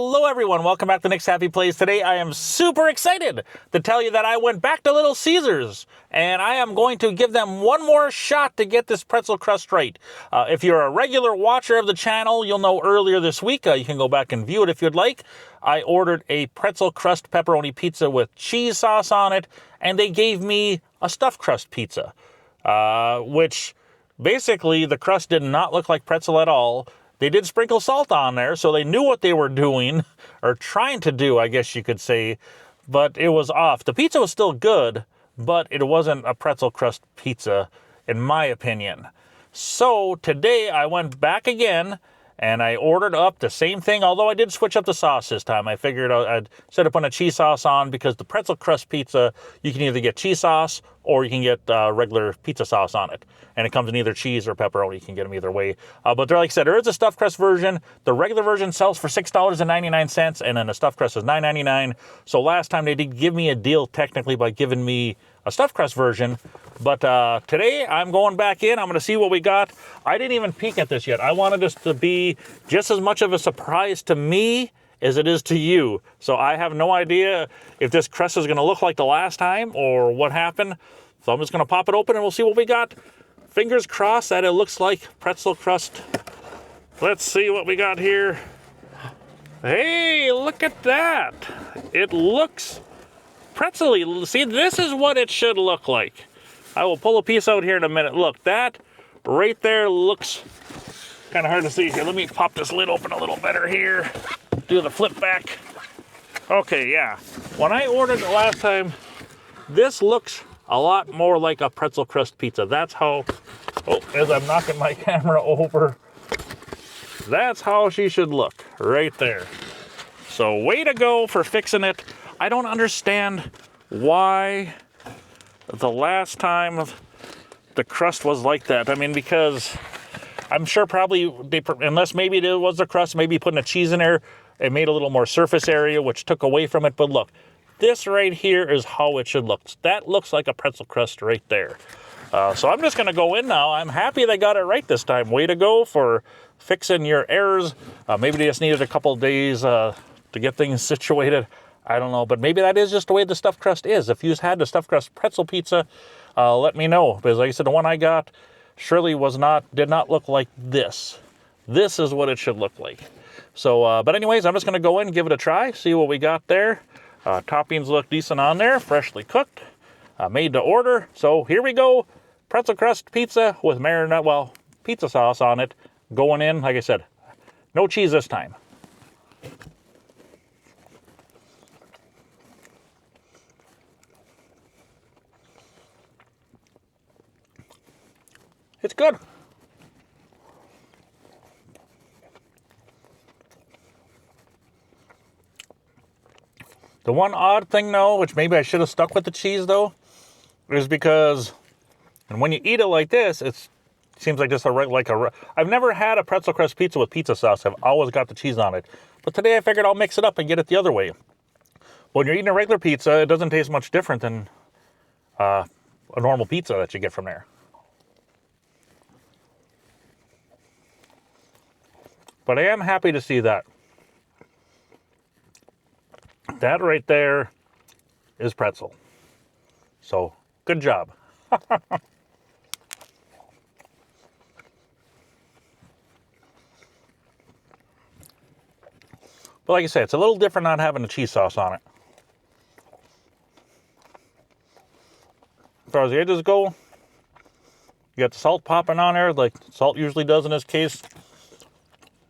Hello everyone, welcome back to Nick's Happy Place. Today I am super excited to tell you that I went back to Little Caesars and I am going to give them one more shot to get this pretzel crust right. If you're a regular watcher of the channel, you'll know earlier this week, you can go back and view it if you'd like, I ordered a pretzel crust pepperoni pizza with cheese sauce on it, and they gave me a stuffed crust pizza, which basically the crust did not look like pretzel at all. They did sprinkle salt on there, so they knew what they were doing, or trying to do, I guess you could say, but it was off. The pizza was still good, but it wasn't a pretzel crust pizza, in my opinion. So today I went back again, and I ordered up the same thing, although I did switch up the sauce this time. I figured I'd set up on a cheese sauce on, because the pretzel crust pizza, you can either get cheese sauce, or you can get regular pizza sauce on it. And it comes in either cheese or pepperoni. You can get them either way. But like I said, there is a stuffed crust version. The regular version sells for $6.99, and then the stuffed crust is $9.99. So last time they did give me a deal technically by giving me a stuffed crust version. But today I'm going back in. I'm going to see what we got. I didn't even peek at this yet. I wanted this to be just as much of a surprise to me as it is to you. So I have no idea if this crust is going to look like the last time or what happened. So I'm just going to pop it open and we'll see what we got. Fingers crossed that it looks like pretzel crust. Let's see what we got here. Hey, look at that. It looks pretzel-y. See, this is what it should look like. I will pull a piece out here in a minute. Look, that right there looks kind of hard to see here. Let me pop this lid open a little better here. Do the flip back. Okay, yeah. When I ordered it last time, this looks a lot more like a pretzel crust pizza. That's how, as I'm knocking my camera over, that's how she should look, right there. So way to go for fixing it. I don't understand why the last time the crust was like that. I mean, because I'm sure probably, unless maybe it was the crust, maybe putting a cheese in there, it made a little more surface area, which took away from it. But look, this right here is how it should look. That looks like a pretzel crust right there. So I'm just going to go in now. I'm happy they got it right this time. Way to go for fixing your errors. Maybe they just needed a couple of days to get things situated. I don't know, but maybe that is just the way the stuffed crust is. If you've had the stuffed crust pretzel pizza, let me know. Because like I said, the one I got surely did not look like this. This is what it should look like. So, but anyways, I'm just going to go in and give it a try, see what we got there. Toppings look decent on there, freshly cooked, made to order. So here we go, pretzel crust pizza with marinara, well, pizza sauce on it, going in. Like I said, no cheese this time. It's good. The one odd thing, though, which maybe I should have stuck with the cheese, though, is because, and when you eat it like this, it seems like just I've never had a pretzel crust pizza with pizza sauce. I've always got the cheese on it. But today I figured I'll mix it up and get it the other way. When you're eating a regular pizza, it doesn't taste much different than a normal pizza that you get from there. But I am happy to see that. That right there is pretzel. So, good job. But like I said, it's a little different not having the cheese sauce on it. As far as the edges go, you got the salt popping on there, like salt usually does in this case.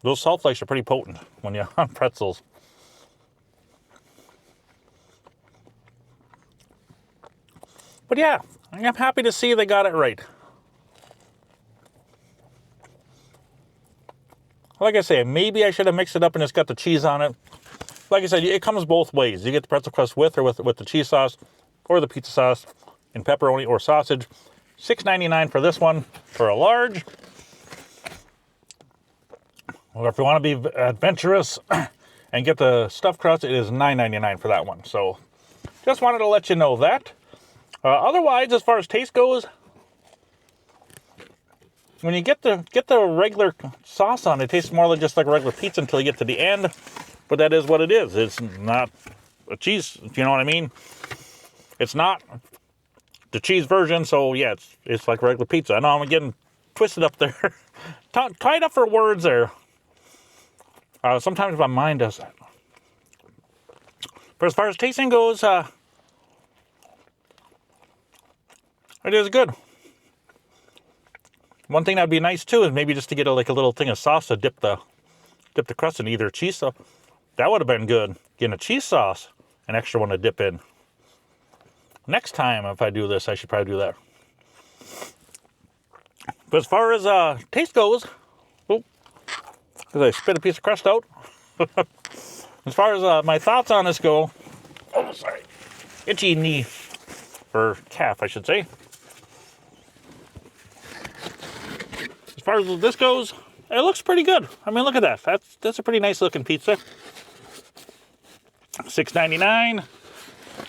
Those salt flakes are pretty potent when you're on pretzels. But yeah, I'm happy to see they got it right. Like I say, maybe I should have mixed it up and just got the cheese on it. Like I said, it comes both ways. You get the pretzel crust with the cheese sauce, or the pizza sauce and pepperoni or sausage. $6.99 for this one for a large. Or if you want to be adventurous and get the stuffed crust, it is $9.99 for that one. So just wanted to let you know that. Otherwise, as far as taste goes, when you get the regular sauce on, it tastes more like just like regular pizza until you get to the end. but that is what it is. It's not a cheese, if you know what I mean. It's not the cheese version, so yeah, it's like regular pizza. I know I'm getting twisted up there. Tied up for words there. Sometimes my mind does that. But as far as tasting goes, it is good. One thing that'd be nice too is maybe just to get a little thing of sauce to dip the crust in, either cheese sauce. That would have been good. Getting a cheese sauce, an extra one to dip in. Next time, if I do this, I should probably do that. But as far as taste goes, because I spit a piece of crust out. As far as my thoughts on this go, oh sorry, itchy knee, or calf, I should say. As far as this goes, it looks pretty good. I mean, look at that. That's a pretty nice looking pizza. $6.99.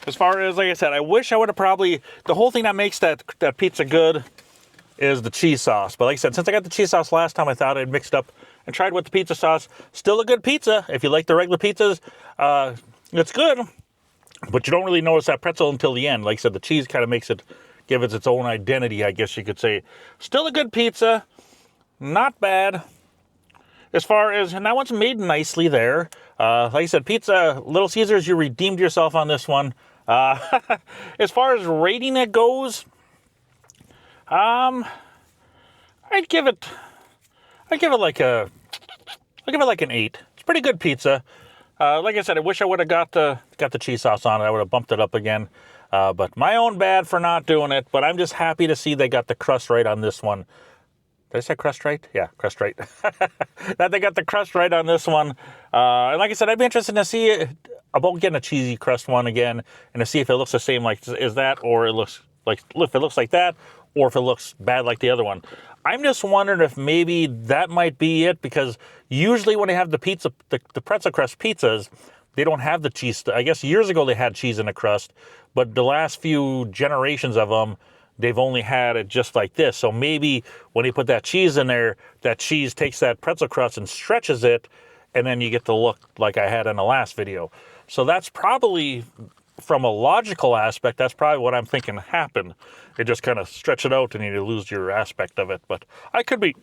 As far as, like I said, I wish I would have probably, the whole thing that makes that pizza good is the cheese sauce. But like I said, since I got the cheese sauce last time, I thought I'd mixed up and tried with the pizza sauce. Still a good pizza. If you like the regular pizzas, it's good. But you don't really notice that pretzel until the end. Like I said, the cheese kind of makes it, give it its own identity, I guess you could say. Still a good pizza. Not bad. As far as, and that one's made nicely there. Like I said, pizza, Little Caesars, you redeemed yourself on this one. As far as rating it goes, I'd give it like an 8. It's pretty good pizza. Like I said, I wish I would have got the cheese sauce on it. I would have bumped it up again. But my own bad for not doing it. But I'm just happy to see they got the crust right on this one. Did I say crust right? Yeah, crust right. That they got the crust right on this one. And like I said, I'd be interested to see about getting a cheesy crust one again, and to see if it looks the same like is that, or it looks like, if it looks like that, or if it looks bad like the other one. I'm just wondering if maybe that might be it, because usually when they have the pizza, the pretzel crust pizzas, they don't have the cheese. I guess years ago they had cheese in the crust, but the last few generations of them, they've only had it just like this. So maybe when you put that cheese in there, that cheese takes that pretzel crust and stretches it, and then you get the look like I had in the last video. So that's probably, from a logical aspect, that's probably what I'm thinking happened. It just kind of stretch it out and you lose your aspect of it. But I could be,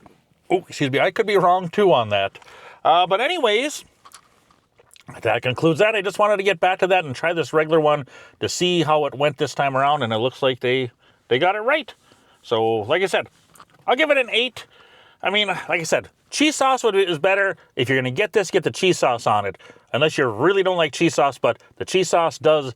I could be wrong too on that. But anyways, that concludes that. I just wanted to get back to that and try this regular one to see how it went this time around, and it looks like they got it right. So, like I said, I'll give it an 8. I mean, like I said, cheese sauce is better. If you're going to get this, get the cheese sauce on it. Unless you really don't like cheese sauce, but the cheese sauce does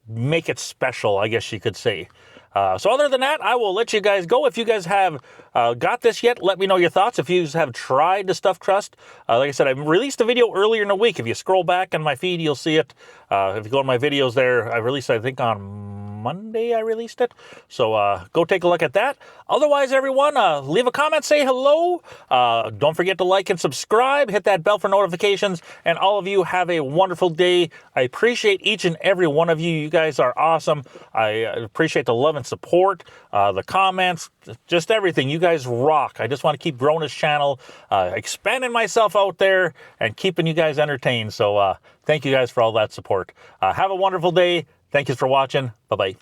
make it special, I guess you could say. So other than that, I will let you guys go. If you guys have got this yet, let me know your thoughts. If you have tried the stuffed crust, like I said, I released a video earlier in the week. If you scroll back in my feed, you'll see it. If you go to my videos there, I released, I think, on Monday I released it. So go take a look at that. Otherwise, everyone, leave a comment, say hello. Don't forget to like and subscribe. Hit that bell for notifications. And all of you have a wonderful day. I appreciate each and every one of you. You guys are awesome. I appreciate the love and support, the comments, just everything. You guys rock. I just want to keep growing this channel, expanding myself out there, and keeping you guys entertained. So thank you guys for all that support. Have a wonderful day. Thank you for watching. Bye-bye.